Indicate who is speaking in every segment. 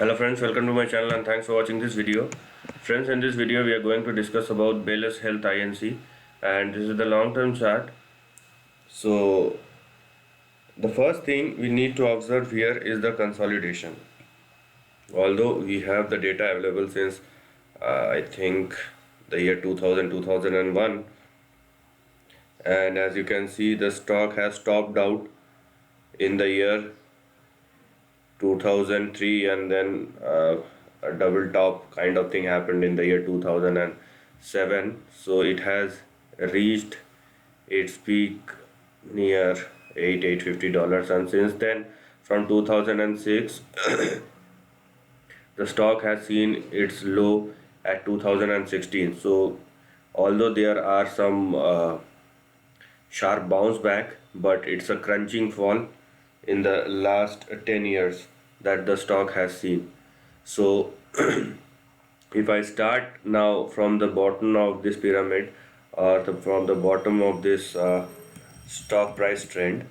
Speaker 1: Hello friends, welcome to my channel and thanks for watching this video. Friends, in this video we are going to discuss about Baylis Health INC, and this is the long term chart. So the first thing we need to observe here is the consolidation. Although we have the data available since I think the year 2000 2001, and as you can see the stock has topped out in the year 2003, and then a double top kind of thing happened in the year 2007. So it has reached its peak near $850, and since then from 2006 the stock has seen its low at 2016. So although there are some sharp bounce back, but it's a crunching fall in the last 10 years that the stock has seen. So if I start now from the bottom of this pyramid, or from the bottom of this stock price trend,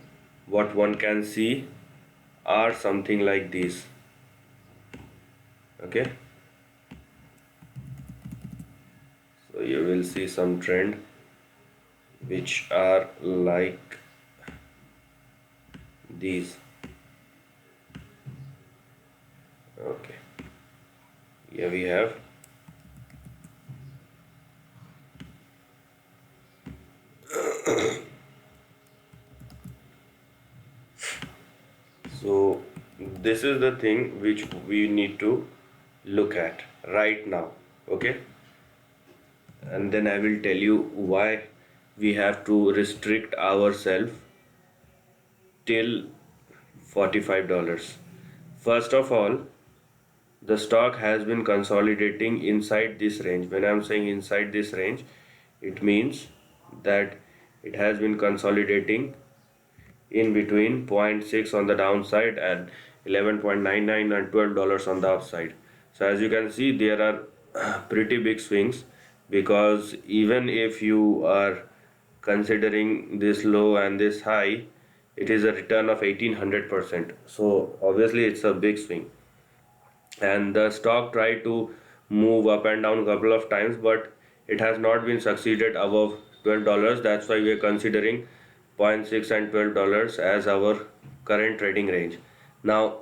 Speaker 1: what one can see are something like this. Okay, so you will see some trend which are like these. Okay, here we have so this is the thing which we need to look at right now. Okay, and then I will tell you why we have to restrict ourselves till $45. First of all, the stock has been consolidating inside this range. When I'm saying inside this range, it means that it has been consolidating in between zero point 0.6 on the downside and 11.99 and $12 on the upside. So as you can see, there are pretty big swings, because even if you are considering this low and this high, it is a return of 1800%. So obviously it's a big swing, and the stock tried to move up and down a couple of times, but it has not been succeeded above $12. That's why we are considering zero point 0.6 and $12 as our current trading range. Now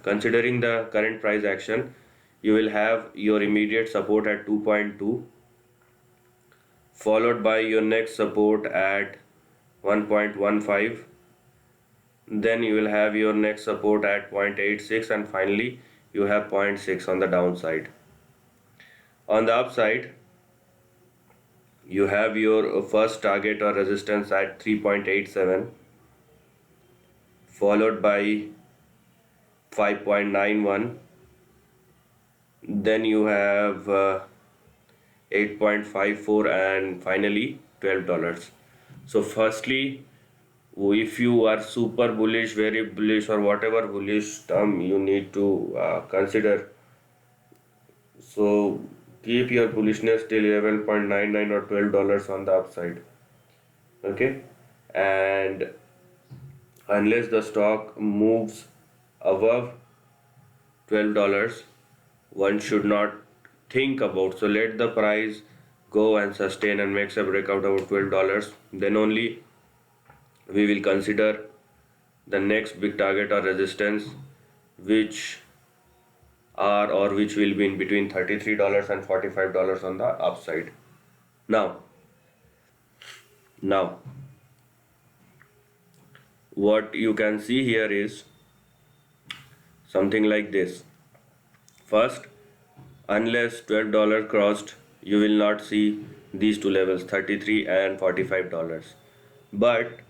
Speaker 1: considering the current price action, you will have your immediate support at 2.2, followed by your next support at 1.15, then you will have your next support at 0.86, and finally you have 0.6 on the downside. On the upside, you have your first target or resistance at 3.87, followed by 5.91, then you have 8.54, and finally $12. So firstly, if you are super bullish, very bullish, or whatever bullish term you need to consider, so keep your bullishness till 11.99 or $12 on the upside. Okay, and unless the stock moves above $12, one should not think about. So let the price go and sustain and makes a breakout about $12, then only we will consider the next big target or resistance, which are or which will be in between $33 and $45 on the upside. Now what you can see here is something like this. First, unless $12 crossed, you will not see these two levels, 33 and $45. But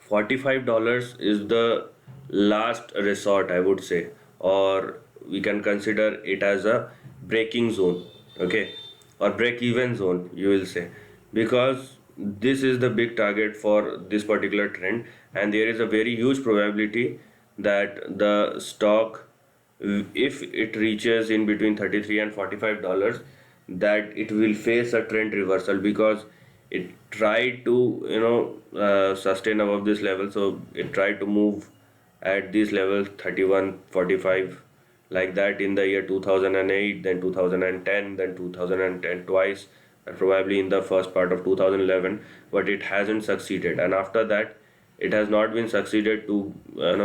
Speaker 1: $45 is the last resort, I would say, or we can consider it as a breaking zone. Okay, or break even zone, you will say, because this is the big target for this particular trend, and there is a very huge probability that the stock, if it reaches in between 33 and $45, that it will face a trend reversal, because it tried to sustain above this level. So it tried to move at this level 31 45, like that in the year 2008, then 2010, then 2010 twice, and probably in the first part of 2011, but it hasn't succeeded. And after that, it has not been succeeded to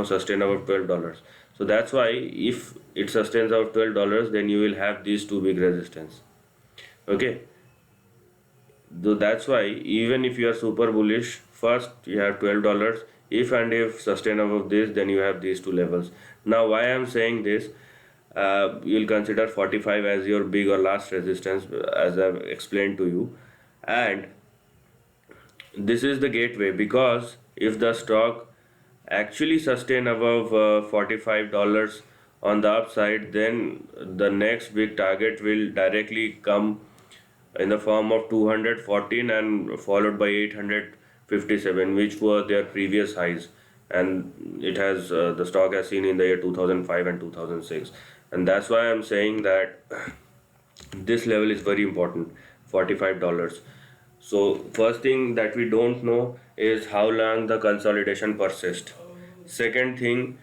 Speaker 1: sustain above $12. So that's why if it sustains above $12, then you will have these two big resistance. Okay, so that's why even if you are super bullish, first you have $12. If and if sustain above this, then you have these two levels. Now, why I'm saying this, you'll consider 45 as your big or last resistance, as I've explained to you, and this is the gateway, because if the stock actually sustain above $45 on the upside, then the next big target will directly come in the form of 214 and followed by 857, which were their previous highs. And it has the stock has seen in the year 2005 and 2006. And that's why I'm saying that this level is very important, $45. So first thing that we don't know is how long the consolidation persists. Second thing,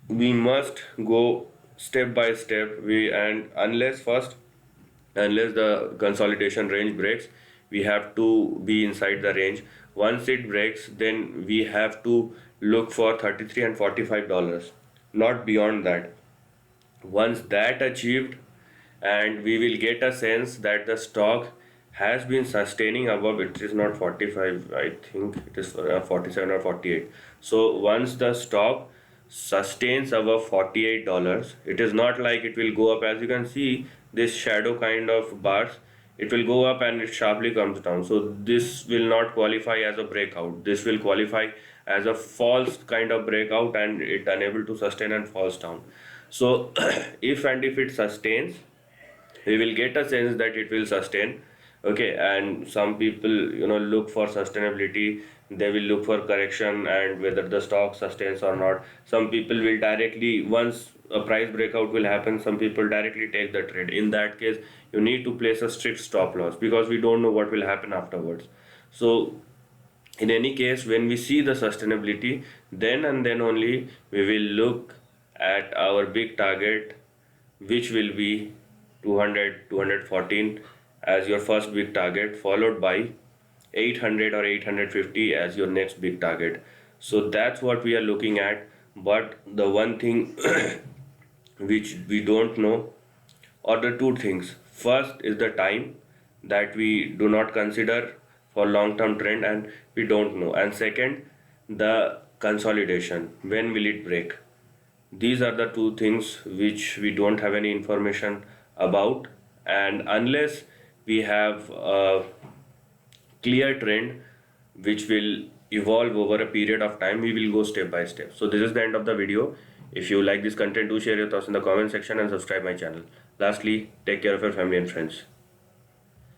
Speaker 1: we must go step by step. And unless the consolidation range breaks, we have to be inside the range. Once it breaks, then we have to look for 33 and $45, not beyond that. Once that achieved, and we will get a sense that the stock has been sustaining above, it is not 45, I think it is 47 or 48. So once the stock sustains above $48, it is not like it will go up. As you can see, this shadow kind of bars, it will go up and it sharply comes down. So this will not qualify as a breakout. This will qualify as a false kind of breakout, and it unable to sustain and falls down. So if and if it sustains, we will get a sense that it will sustain. Okay, and some people look for sustainability, they will look for correction and whether the stock sustains or not. Some people will directly, once a price breakout will happen, some people directly take the trade. In that case, you need to place a strict stop loss, because we don't know what will happen afterwards. So in any case, when we see the sustainability, then and then only we will look at our big target, which will be 200, 214 as your first big target, followed by 800 or 850 as your next big target. So that's what we are looking at. But the one thing which we don't know, or the two things, first is the time, that we do not consider for long term trend and we don't know. And second, the consolidation, when will it break? These are the two things which we don't have any information about. And unless we have a clear trend which will evolve over a period of time, we will go step by step. So this is the end of the video. If you like this content, do share your thoughts in the comment section and subscribe my channel. Lastly, take care of your family and friends.